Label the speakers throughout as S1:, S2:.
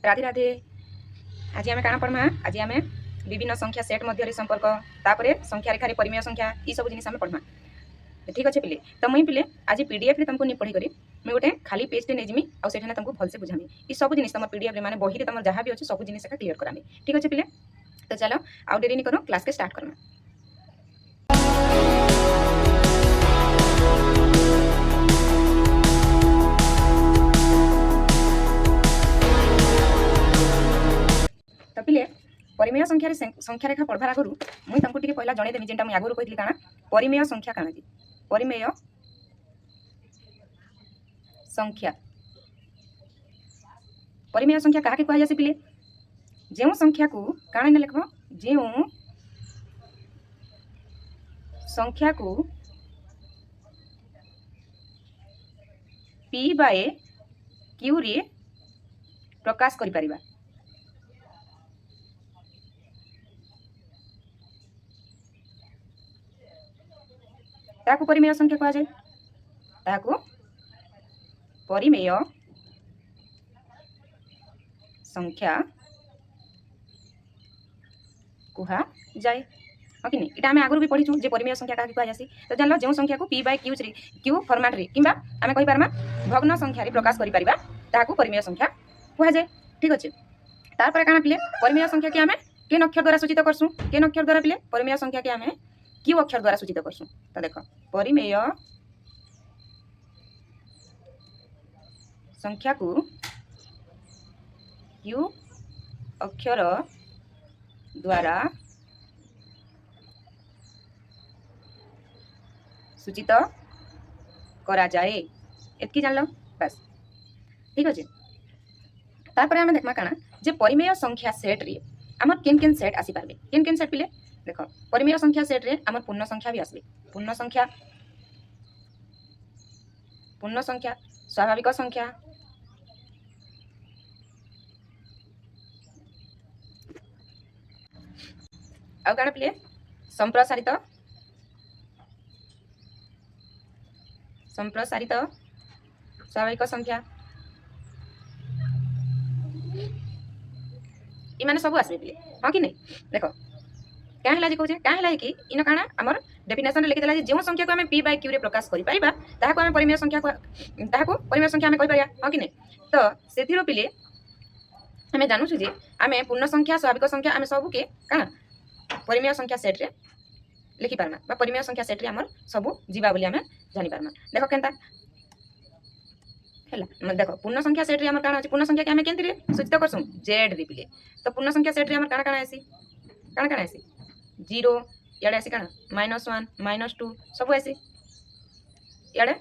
S1: राधे राधे। आज आम काण पढ़मा आज आम विभिन्न संख्या सेट मध्य संपर्क तापर संख्या रेखार परिमेय संख्या ये सब जिन पढ़मा। ठीक अच्छे पिले तो मुई पिले आज पीडीएफ तुमको नहीं पढ़ी करी मुझे गोटे खाली पेजटे नहीं जिमी और सेठाने तुमको भलसे बुझामी ये सब जिन तुम पीडीएफ माने बही तुम जहाँ भी अच्छे सब जिन क्लीयर करामी। ठीक अच्छे पिले तो चलो आउ डेरी नहीं करो क्लास के स्टार्ट करना। तो पिले परिमेय संख्या रेखा पढ़वार आगु मुझे तुमको टी पहला जनईदेवी जेनटा मुझे आगुरी कही काଣା परिमेय संख्या काଣା जी परिमेय संख्या परिमेय संख्या क्या कह जाए पिले जो संख्या को काଣା लिख जो संख्या को पी बाय क्यू रे प्रकाश करि परिबा ताकू परिमेय संख्या कह जाए ताकू परिमेय संख्या कह जाए हाँ कि नहीं इटा आम आगुरी भी पढ़ीचु जे परिमेय संख्या क्या कह जासी तो जान जो संख्या को पी बाय क्यू फॉर्मेट रे किंबा आम कहि पारमा भग्न संख्या रे प्रकाश करि परिबा ताकू परिमेय संख्या कह जाए। ठीक अच्छे तार पर काଣା पिले परिमेय संख्या के आम केन अक्षर द्वारा सूचित करसु केन अक्षर द्वारा पिले परिमेय संख्या के आम क्यू अक्षर द्वारा सूचित करसु। तो देख परिमेय संख्या को क्यू अक्षर द्वारा सूचित करा जाए एतकी जान लो बस। ठीक अच्छे तापर आम देखमा काଣା जे परिमेय संख्या सेट रे आमर केन केन सेट आसी पारबे केन केन सेट पिले देख परिमेय संख्या सेट रे आमर पूर्ण संख्या भी आसबे पूर्ण संख्या स्वाभाविक संख्या आउ काଣା पिले संप्रसारित स्वाभाविक संख्या ये माने सब आसबे पिले हाँ कि नहीं देख क्या है कहे क्या है कि इन काଣା आमर डेफिनेशन लिखिदेला जो संख्या को आम पी बाय क्यू रे प्रकाश करि परिबा ताहाको आम परिमेय संख्या आम कहि परिया हाँ कि नहीं। तो सेथिरो पिले आम जानूछु जे आम पूर्ण संख्या स्वाभाविक संख्या आम सब के काଣା परिमेय संख्या सेट रे लिखि पारमा बा परिमेय संख्या सेट रे आमर सब जीवा बोली आम जानि पारमा। देख केनता हैला देख पूर्ण संख्या सेट रे आमर काଣା अछि पूर्ण संख्या के आम केनति रे सूचित करसु जेड रे पिले तो पूर्ण संख्या सेट रे आमर काଣା काଣା आसी 0 याडे आसी काଣା -1 -2 सब आसी याडे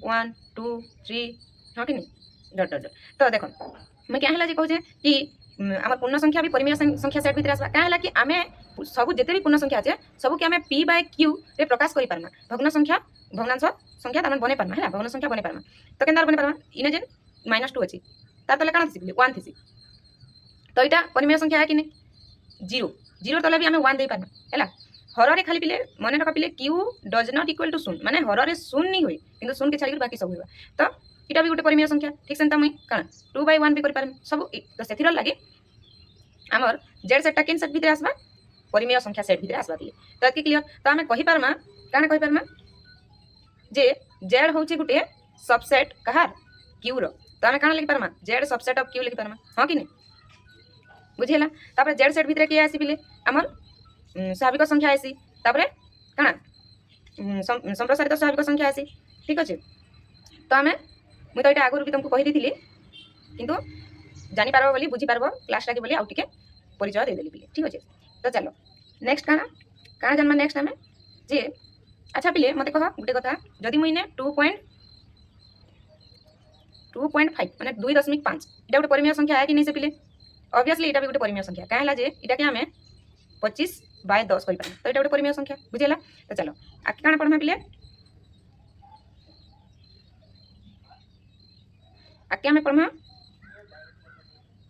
S1: 1 2 3 हाँ कि नहीं डट डट। तो देख मैं क्या है कहूँ कि आम पूर्ण संख्या भी परिमेय संख्या सेट भितर आसवा क्या कि आम सब जिते भी पूर्ण संख्या अच्छे सब कि आम पी बाय क्यू रे प्रकाश करि पारमा भग्न संख्या भग्नांश संख्या तार बने पारमा है भग्न संख्या बने पारमा। तो केनता बने पारमा इने जेन -2 अच्छी तार तले काଣା थी 1 थी तो यहाँ परिमेय संख्या है कि नहीं 0 तले भी आम 1 दे पारमा है हर रे खाली पिले मन रख पिले Q does not equal to शून्य माने हर रे शून्य नहीं हुए किंतु शून्य के छाड़ी बाकी सब हुआ तो इटा भी गोटे परिमेय संख्या। ठीक से मुई काଣା 2/1 भी कर सब तो से लगे आमर जेड सेटा केन सेट भितर आसबा परिमेय संख्या सेट भितर आसबा पिले तो एतकी क्लियर। तो आम कहि पारमा काଣା कहि पारमा जे जेड होचे गोटे सबसेट कहार क्यू रो तो आम काଣା लिखि पारमा जेड सबसेट ऑफ क्यू लिखि पारमा हाँ कि नहीं बुझिला। तापर जेड सेट भितर के आसी पिले आमर स्वाभाविक संख्या आसी तापर काଣା संप्रसारित स्वाभाविक संख्या आसी। ठीक अच्छे तो आम मुझे तो ये आगुरी भी तुमको कही थी किंतु जानी पारबो बोली बुझी पारबो क्लास टाके बोली आउ टिके परिचय दे देली पिले। ठीक अच्छे तो चलो नेक्स्ट काଣା जानमा नेक्स्ट आम जे अच्छा पिले मते कह गोटे कथा जदि मुई ने 2.5 माने 2.5 इटा गोटे परिमेय संख्या है कि नहीं से पिले ऑब्वियसली इटा भी गोटे परिमेय संख्या क्या है जे इटा के आम 25/10 कर तो ये गोटे परिमेय संख्या बुझेला। तो चलो आके काଣା पढ़मा पिले आके आम पढ़मा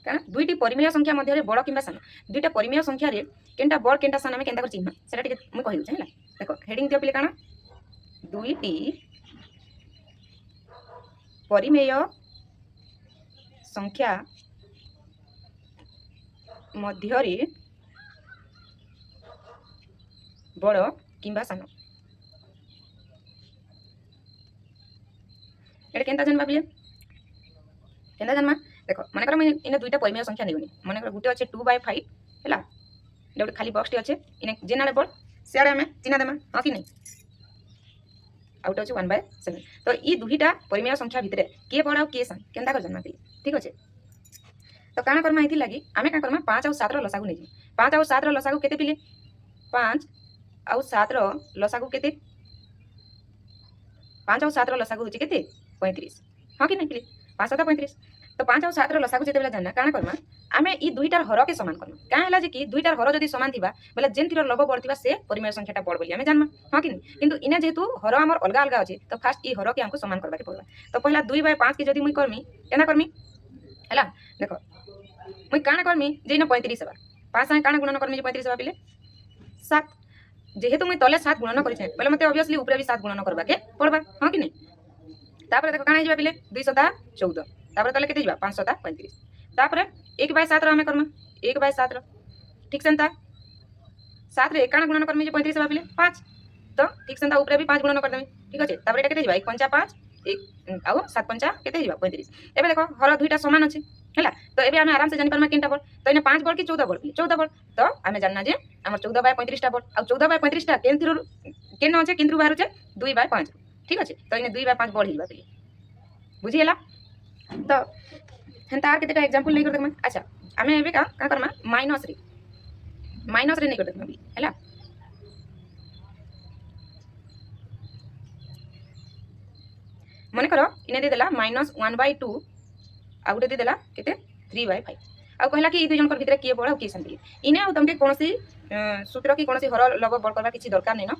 S1: कारण दुईटी परिमेय संख्या मध्य बड़ कि सान दुईटा परिमेय संख्या रे केनटा बड़ केनटा सान आम केनता चिन्ह सेटा टिके मु कहि दूचे हैला देखो हेडिंग दियो पिले काना दुईटी परिमेय संख्या ମଧ୍ୟରେ ବଡ଼ କିମ୍ବା ସାନ এটা কেনতা জানবা বিলে কেনতা জানবা দেখো মনে করো মুই ইনে দুইটা পরিমেয় সংখ্যা নেইনি মনে করো গুটে আছে 2/5 হেলা এটা গোটে খালি বক্সটি আছে ইনে জেনারে বড় সিয়াড়ে আমি চিহ্ন দেমা হ্যাঁ কি নাই ଆଉ ଗୋଟେ ଅଛି 1/7 ତ ଇ ଦୁଇଟା ପରିମେୟ ସଂଖ୍ୟା ଭିତରେ କିଏ ବଡ଼ ଆଉ କିଏ ସାନ କେନ୍ତା କରି ଜାଣିବା ଠିକ୍ ଅଛି ତ କାଣା କର୍ମା ଏଇଥି ଲାଗି ଆମେ କାଣା କର୍ମା 5 ଆଉ 7 ର ଲସାଗୁ ନେଇଯିବା 5 ଆଉ 7 ର ଲସାଗୁ କେତେ ପିଲେ 5 ଆଉ 7 ର ଲସାଗୁ କେତେ 5 ଆଉ 7 ର ଲସାଗୁ ହେଉଛି କେତେ 35 ହଁ କି ନାଇଁ ପିଲେ 5 7 35 ତ 5 ଆଉ 7 ର ଲସାଗୁ ଯେତେବେଳେ ଜାଣିନା କାଣା କର୍ମା ଆମେ ଇ ଦୁଇଟାର ହରକେ ସମାନ କର୍ମା କାଁ ହେଲା ଯେ କି ଦୁଇଟାର ହର ଯଦି ସମାନ थिबा ବୋଲେ ଯେନ୍ଥିର ଲବ ବଢ଼ିଥିବା ସେ ପରିମେୟ ସଂଖ୍ୟାଟା ବଡ଼ ବୋଲି ଆମେ ଜାନମା ହଁ କି କିନ୍ତୁ ଇନେ ଯେହେତୁ ହର ଆମର ଅଲଗା ଅଲଗା ଅଛି ତ ଫାଷ୍ଟ ଇ ହରକେ ଆମକୁ ସମାନ करबाके पड़बा तो पहला 2/5 के जदी मुई करमी केना करमी हैला देखो मुई काना करमी जेन 35 हेबा 5 संगे काना गुणन करमी जे 35 हेबा पिले 7 जेहेतु मुई तले 7 गुणन करि छै बोले मते ऑब्वियसली ऊपर भी 7 गुणन करबाके पड़बा हां कि नहीं तापर देखो काना हिजबा पिले 2 7 14 तापर तले केते हिजबा 5 7 35 तापर 1/7 रो हमें करमा 1/7 रो ठीक सेंता 7 रे काना गुणन करमी जे 35 हेबा पिले 5 तो ठीक सेंता ऊपर भी 5 गुणन कर देमी ठीक अछि तापर एटा केते हिजबा 1 5 5 1 आउ 7 5 केते हिजबा 35 एबे देखो हर दुईटा समान अछि हैला तो एबे हमें आराम से जानि परमा केनटा बड़ तो इने 5 बड़ कि 14 बड़ 14 बड़ तो हमें जानना जे हमर 14/35 टा बड़ आ 14/35 टा केनथिरो केन अछि केनथु बाहर छै 2/5 ठीक अछि तो इने 2/5 बड़ हिजबा पिले बुझी हैला तो हेंता आर केतेटा एग्जांपल नै कर देखमा अच्छा हमें एबे का करमा माइनस रे नै कर देखमा हैला मन कर इने दे देला -1/2 आ गुटे दे देला केते 3/5 आ कहला कि ई दुई जनकर भितरे किए बड़ आ किए सान इने आ तुमके कोनोसी सूत्र की कोनोसी हर लव बड़ करबा किछि दरकार नै न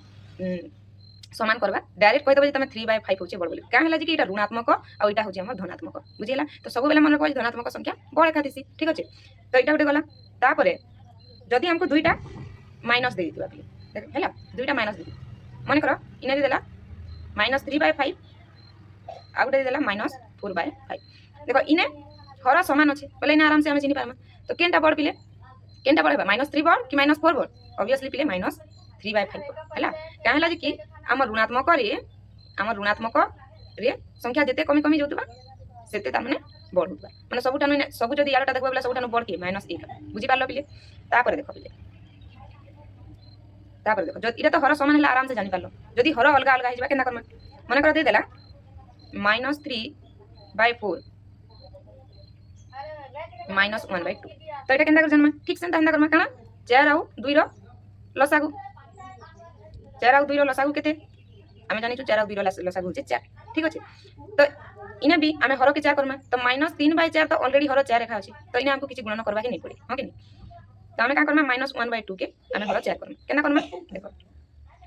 S1: समान करबा डायरेक्ट कहि देबे जे तमे 3/5 होचे बड़ बोली का हैला जे कि एटा ऋणात्मक आ एटा होचे हमर धनात्मक बुझिला तो सब बेला मन रखबा धनात्मक संख्या बड़ एका दिसी ठीक अछि तो एटा गुटे गला तापरे जदी हमको दुईटा माइनस दे दितबा देख हैला दुईटा माइनस दे मन कर इने दे देला -3/5 आ गुटे दे देला -4/5 देखो इने हर समान अछि बोले इने आराम से हम चिनि पारमा तो केनटा बड़ पिले केनटा बड़ हेबा -3 बड़ कि -4 बड़ ऑब्वियसली पिले -3/5 हैला का हैला जे कि हमर ऋणात्मक रे संख्या जेते कमी कमी जोतबा सेते ता माने बड़ होतबा माने सब जदी यारटा देखबा बोले सबटा बड़ के -1 बुझी पारलो पिले तापर देखो जदी इटा तो हर समान हैला आराम से जानि पारलो जदी हर अलगा अलगा हिजबा केना करमा माने कर दे देला -3/4 -1/2 तो एटा केनता कर जन्मा ठीक सेंता हेंता करमा काना 4 आउ 2 रो लसागु 4 आउ 2 रो लसागु केते आमे जानि छु 4 आउ 2 रो लसागु होचे 4 ठीक अछि तो इने भी आमे हर के 4 करमा तो -3/4 तो ऑलरेडी हर 4 रेखा अछि तो इने हमको किछि गुणन करबा के नै पड़ी हां कि नै तो आमे का करमा -1/2 के आमे हर 4 करमा केना करमा देखो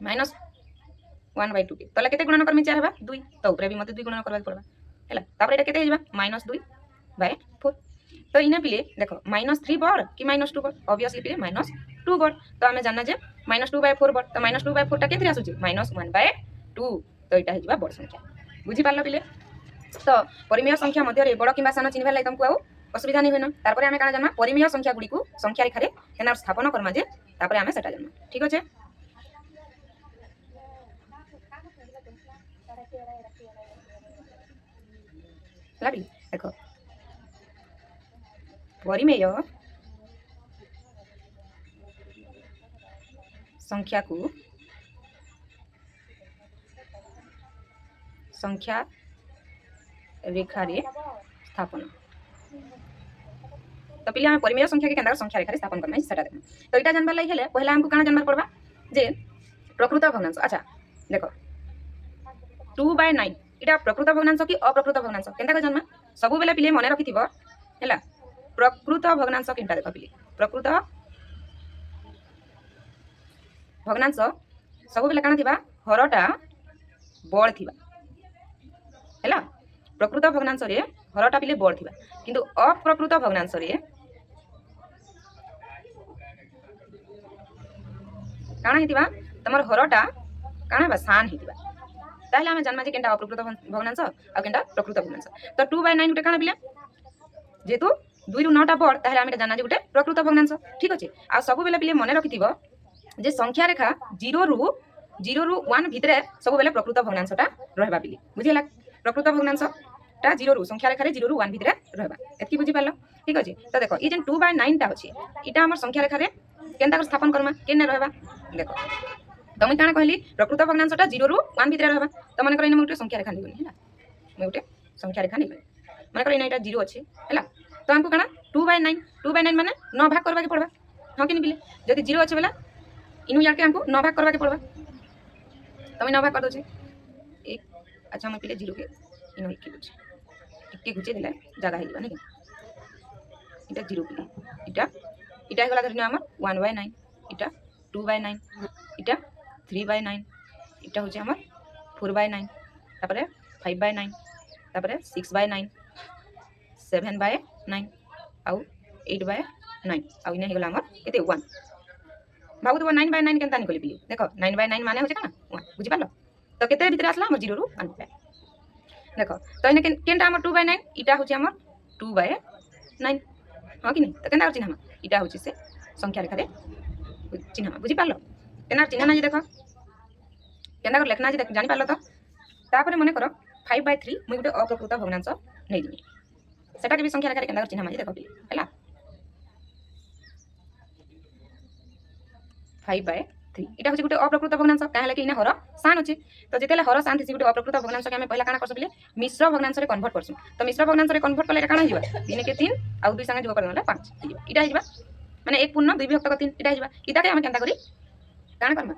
S1: -1/2 के तले केते गुणन करमी 4 हेबा 2 तो ऊपर भी मते 2 गुणन करबा पड़बा हैला तापर एटा केते हिजबा -2/4 तो इने पिले देखो -3 बड़ कि -2 बड़ ऑब्वियसली पिले -2 बड़ तो हमें जानना जे -2/4 बड़ तो -2/4 टा केते आसुची -1/2 तो एटा हिजबा बड़ संख्या बुझी पारलो पिले तो परिमेय संख्या मध्य रे बड़ किबा सानो चिन्हबा लागि तुमको आउ असुविधा नै होइना तार परे हमें काना जानना परिमेय संख्या गुडी को संख्या रेखा रे केना स्थापन करमा जे तापर हमें सेटा जानना ठीक अछि लागी देखो परिमेय संख्या को संख्या रेखा रे स्थापन तो पिले हम परिमेय संख्या के केंद्र संख्या रेखा रे स्थापन करना सेटा देखना तो एटा जानबा लागि हेले पहला हमको काना जानबा पड़बा जे प्रकृत भग्नांश अच्छा देखो 2/9 इटा प्रकृत भग्नांश कि अप्रकृत भग्नांश केनता को जानबा सब बेला पिले मने रखिथिबो हैला प्रकृत भग्नांश केनता देखो पिले प्रकृत भग्नांश सब बेला काना थिबा हरटा बड़ थिबा हैला प्रकृत भग्नांश रे हरटा पिले बड़ थिबा किंतु अप्रकृत भग्नांश रे काना हिथिबा तमर हरटा काना बा सान हिथिबा ताले हमें जानमा जे केनटा अप्रकृत भग्नांश आ केनटा प्रकृत भग्नांश तो 2/9 गुटे काना पिले जेतु दुई रु 9टा बड़ ताहले आमे जाना जे गुटे प्रकृत भग्नांश ठीक अछि आ सब बेले पिले मने रखिथिबो जे संख्या रेखा 0 रु 1 भितरे सब बेले प्रकृत भग्नांशटा रहबा बिली बुझिला प्रकृत भग्नांशटा 0 रु संख्या रेखा रे 0 रु 1 भितरे रहबा एतकी बुझि पालो ठीक अछि तो देखो ई जेन 2/9 टा अछि इटा हमर संख्या रेखा रे केनता कर स्थापन करमा केने रहबा देखो तो मैं काना कहली प्रकृत भग्नांशटा 0 रु 1 भितरे रहबा तो मन कर इने गुटे संख्या रेखा लेबनी हैला मैं गुटे संख्या रेखा लेबनी मन कर इने एटा 0 अछि हैला तो हमको काना 2/9 माने 9 भाग करबा के पड़बा हां कि नि बिले जदि 0 अछि बेला इनु यार के हमको 9 भाग करबा के पड़बा तो मैं 9 भाग कर दोछे एक अच्छा मैं पिले 0 के इनो एक गुचे टिके गुचे देले जागा हे दिबा नै इटा 0 पिले इटा गला धरना हमर 1/9 इटा 2/9 इटा 3/9 इटा होचे हमर 4/9 तापरे 5/9 तापरे 6/9 7/9 आउ 8/9 आउ इने हे गला हमर केते 1 भागु तो 9/9 केनता निकली बिली देखो 9/9 माने होचे काना 1 बुझि पालो तो केते भीतर आसला हमर 0 रु 1 देखो तो इने केनटा हमर 2/9 इटा होचे हमर 2/9 हां कि नहीं तो केनता चिन्ह हम इटा होचे से संख्या रेखा रे चिन्ह बुझि पालो केना चिन्ह ना जे देखो केना कर लिखना जे देख जानि पालो तो तापर मने करो 5/3 मुई गुटे अप्रकृत भग्नांश नै दिनी सेटा के भी संख्या रेखा रे केना कर चिन्ह माजे देखो हैला 5/3 इटा होचे गुटे अप्रकृत भग्नांश काहेला कि इने हर सान अछि तो जेतेले हर सान थिसी गुटे अप्रकृत भग्नांश के हमें पहला काना करसु बिले मिश्र भग्नांश रे कन्वर्ट करसु तो मिश्र भग्नांश रे कन्वर्ट कले काना हिबा 3 के 3 आ 2 संगे जोग करनले 5 इटा हिबा माने 1 पूर्ण 2 विभक्त 3 इटा हिबा इटा के हम केनता करी काना करमा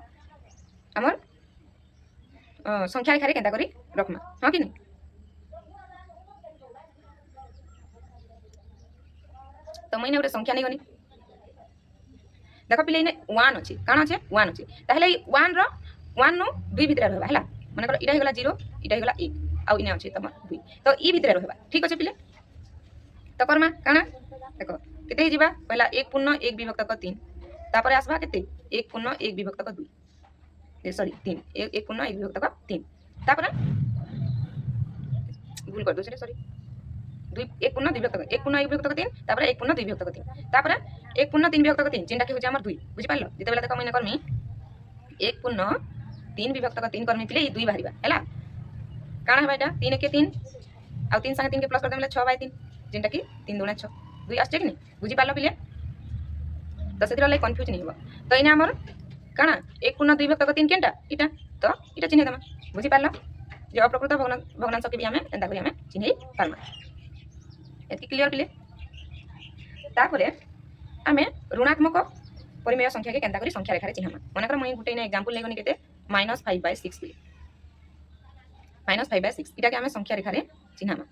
S1: हमर संख्या रेखा रे केनता करी रखमा हां कि नहीं तो मैंने गोटे संख्या नहीं गनी देखो पिले इने 1 अछि काना अछि 1 अछि ताहले 1 रो 1 नु 2 भितरे रहबा हैला माने कर इटा हे गला 0 इटा हे गला 1 आ इने अछि तमर 2 तो ई भितरे रहबा ठीक अछि पिले तो करमा काना देखो केते हिजिबा पहला 1 पूर्ण 1 विभक्त 3 तापर आसबा केते 1 पूर्ण 1 विभक्त 2 सॉरी 3 1 पूर्ण 1 विभक्त 3 तापर भूल कर दो चले सॉरी 1 पूर्ण 2 विभक्त 1 पूर्ण 1 विभक्त 3 तापर 1 पूर्ण 2 विभक्त 3 तापर 1 पूर्ण 3 विभक्त 3 जेंटा के हो जे हमर 2 बुझि पालो जते बेला देखो मैंने करमी 1 पूर्ण 3 विभक्त 3 करमी पिले 2 बाहरिबा हैला काना है बेटा 3 के 3 आ 3 संगे 3 के प्लस कर देमले 6/3 जेंटा की 3 दूना 6 2 आछे कि नहीं बुझि पालो पिले तो सेतिर लाई कंफ्यूज नहीं हो तो इने हमर काना 1 पूर्ण 2 विभक्त 3 केनटा इटा तो इटा चिन्ह दमा बुझि पालो जे अप्रकृत भग्नांश के भी हमें एंदा करी हमें चिन्ह पारमा एतकी क्लियर पिले तापरे आमे ऋणात्मक परिमेय संख्या के केनता करी संख्या रेखा रे चिन्हमा माने कर मैं गुटे ने एग्जांपल लेगनी केते -5/6 पिले -5/6 इटा के हमें संख्या रेखा रे चिन्हमा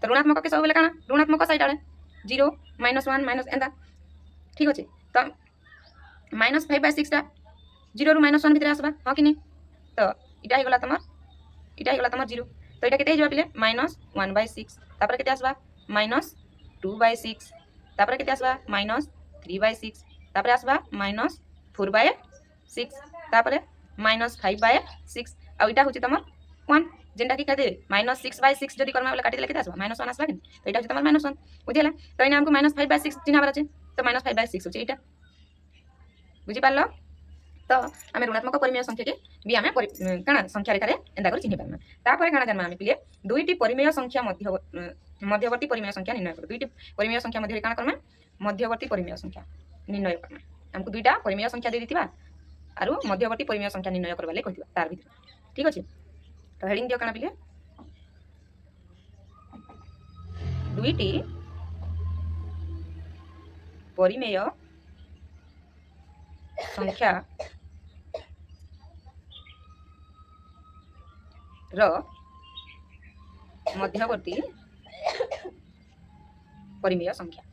S1: तो ऋणात्मक के सब बेले काना ऋणात्मक साइड आले 0 -1 माइनस एंदा ठीक अछि तो -5/6 टा 0 रु -1 भितर आसबा हां कि नहीं तो इटा हे गला तमर 0 तो इटा केते हे जबा पिले -1/6 तापर केते आसबा -2/6 तापर केते आसबा -3/6 तापर आसबा -4/6 तापर -5/6 आ इटा होची तमर 1 जेंटा की कहते -6/6 जदी करमा वाला काटी देले केते आसबा -1 आसबा कि तो इटा होची तमर -1 बुझिला तो इने हमको -5/6 चिन्हाबर अछि तो -5/6 होची इटा बुझि पालो तो आमे ऋणात्मक परिमेय संख्या के भी आमे काना संख्या रेखा रे एंदा कर चिन्हि पारमा तापर काना जन्मा आमे पिले दुईटी परिमेय संख्या मध्यवर्ती परिमेय संख्या निर्णय कर दुईटी परिमेय संख्या मध्य काना करमे मध्यवर्ती परिमेय संख्या निर्णय करना हमको दुईटा परिमेय संख्या दे दिथिबा आरो मध्यवर्ती परिमेय संख्या निर्णय करबा ले कहिबा तार भीतर ठीक अछि तो हेडिंग दियो काना पिले दुईटी परिमेय संख्या रो मध्यवर्ती परिमेय संख्या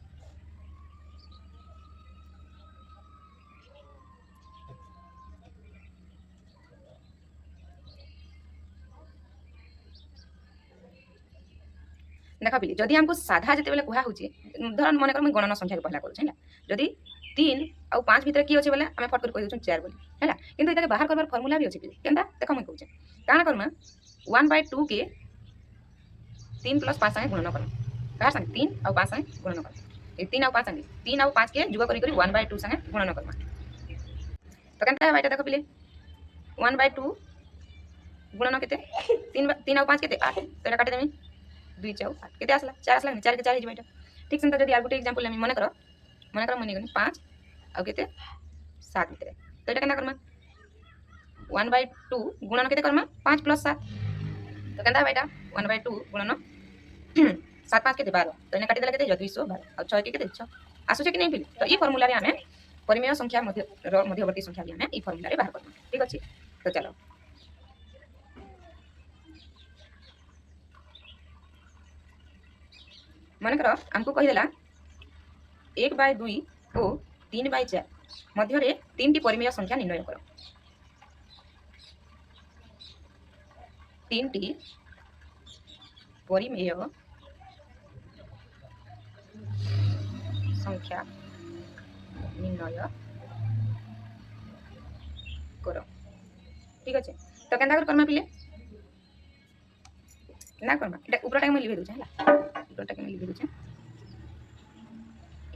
S1: देखा पिले जदि हमको साधा जेते बेले कुहा होची धर मन कर मैं गणना संख्या के पहला करू छैला जदि 3 और 5 भीतर की होचे बेले हमें फट कर कहि दउछु 4 बोली हैला किंतु इटा के बाहर करबार फार्मूला भी होची पिले केंदा देखो मैं कहूचे काना करमा 1/2 के 3 + 5 संगे गुणन करम कहा संगे 3 और 5 संगे गुणन करम तीन आउ पाँच संगे तीन आउ पाँच के जुग करी 1/2 संगे गुणन करमा तो केनता है भाईटा देखो पिले 1/2 गुणन केते तीन आउ पाँच केते 8 तो एटा काटी देमी 2 4 8 केते आसला 4 आसला 4 के 4 हिज भाईटा ठीक सेंता जदी आर गुटे एग्जांपल लेमी मने करो मने गनी 5 आउ केते 7 भितरे तो एटा केना करमा 1/2 गुणन केते करमा 5 + 7 तो केनता भाईटा 1/2 गुणन 7 5 केते 12 तो एने काटी देला केते 212 और 6 के केते 6 आसु छै कि नहीं पिले तो ई फार्मूला रे हमें परिमेय संख्या मध्यवर्ती संख्या भी हमें ई फार्मूला रे बाहर करना ठीक अछि तो चलो मन करो हमको कहि देला 1/2 और 3/4 मध्य रे 3 टी परिमेय संख्या निर्णय करो 3 टी परिमेय संख्या निर्णय करो ठीक अच्छे तो केंता करमा पिले ना करमा एटा ऊपरटा के मैं लिखि दोछ हला ऊपरटा के मैं लिखि दोछ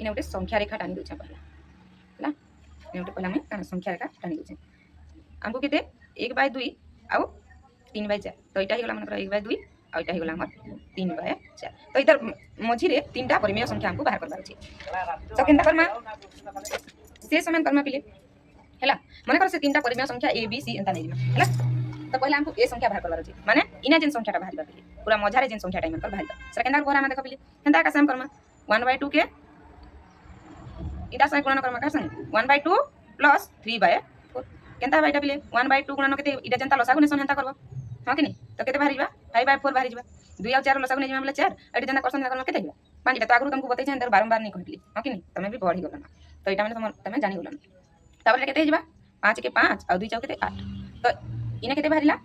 S1: इने उठे संख्या रेखा टानी दोछ पहला हला इने उठे पहला मैं संख्या रेखा टानी दोछ हमको केते 1/2 आउ 3/4 तो एटा हिगला मन 1/2 आ एटा हिगला हमर 3/4 तो इधर मझी रे तीनटा परिमेय संख्या हमको बाहर करबार अछि तो केंता करमा से समान करमा पिले हला मन कर से तीनटा परिमेय संख्या a b c एंता नै दिमा हला तो पहला हमको ए संख्या बाहर करबार अछि माने इना जेन संख्याटा बाहर पिले पूरा मझारे जेन संख्याटा मन कर बाहर सर केंता कर हम देख पिले केंता का सम करमा 1/2 के इदा से गुणन करमा का संग 1/2 प्लस 3/4 केंता बाइटा पिले 1/2 गुणन केते इदा जनता लसागु ने संहंता करबो हां कि नहीं तो केते बाहर जिबा 5/4 बाहर जिबा 2 और 4 लसागु ने जिबा मतलब 4 एटी जनता करसन करना केते जिबा 5 तो आगु तुमको बताइ छन बारंबार नहीं कहली हां कि नहीं तमे भी पढ़ी गलन तो एटा माने तमे जानि गलन तापर केते जिबा 5 के 5 और 2 4 केते 8 तो इने केते बाहरिला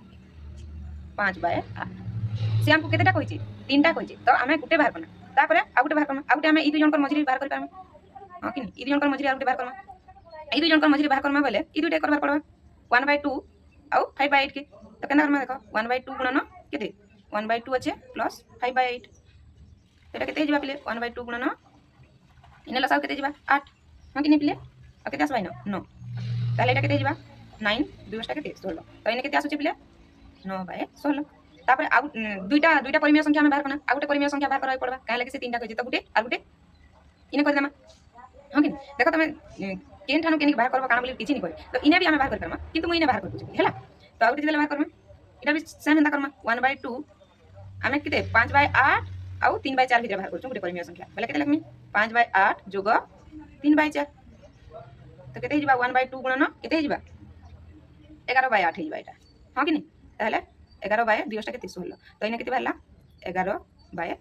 S1: 5/8 से हमको केतेटा कहिछि तीनटा कहिछि तो हमें गुटे बाहर करना तापर आ गुटे बाहर करना आ गुटे हमें ई दु जन कर मझरी बाहर कर पामे हां कि नहीं ई दु जन कर मझरी आ गुटे बाहर करना ई दु जन कर मझरी बाहर करना बोले ई दुटे करबार पड़बा 1/2 और 5/8 के तो केना करना देखो 1/2 गुणन केते 1/2 अच्छे प्लस 5/8 एटा केते जिबा पिले 1/2 गुणन इने लसाव केते जिबा 8 हां कि नहीं पिले आ केते आसबाय 9 ताले एटा केते जिबा 9 2 टा केते 16 तो इने केते आसुचे पिले 9/16 तापर आ दुईटा परिमेय संख्या में बाहर करना आ गुटे परिमेय संख्या बाहर करबा पड़बा काहे लागि से तीनटा कहि तो गुटे आ गुटे इने कर देमा हां कि देखो तमे केन ठानो केन बाहर करबा काना बोली किछि नहीं कहि तो इने भी हमें बाहर करमा किंतु मैं इने बाहर कर दूची हैला तो आ गुटे दिले बाहर करमा इटा भी सेम हेंदा करमा 1/2 हमें केते 5/8 आ 3/4 भितर बाहर करछु गुटे परिमेय संख्या बोले केते लगमी 5/8 जोग 3/4 तो केते हिजबा 1/2 गुणन केते हिजबा 11/8 हिजबा एटा हां कि नहीं ताहले 11/2 टा केते 16 तो इने केते बाहरला 11/16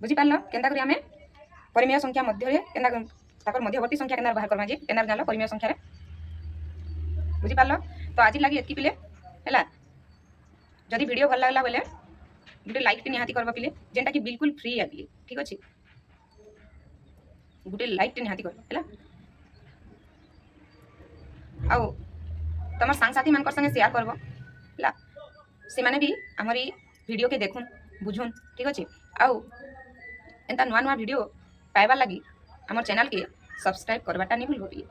S1: बुझी पारलो केंता करी हमें परिमेय संख्या मध्य रे केना ताकर मध्यवर्ती संख्या केना बाहर करबा जे केना जानलो परिमेय संख्या रे बुझी पारलो तो आज लागि एतकी पिले हैला जदी वीडियो भल लागला बोले गुटे लाइक टे निहाती करबा पिले जेंटा कि बिल्कुल फ्री है पिले ठीक अछि गुटे लाइक टे निहाती करबा हैला आउ तमर संग साथी मानकर संगे शेयर करबो हैला से माने भी हमरी वीडियो के देखुन बुझुन ठीक अछि आउ एंता नुआ नुआ वीडियो पाइबा लगी हमर चैनल के सब्सक्राइब करबाटा नहीं भूलबो पिले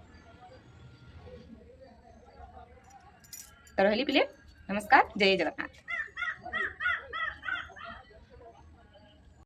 S1: तो रहली पिले नमस्कार जय जगन्नाथ।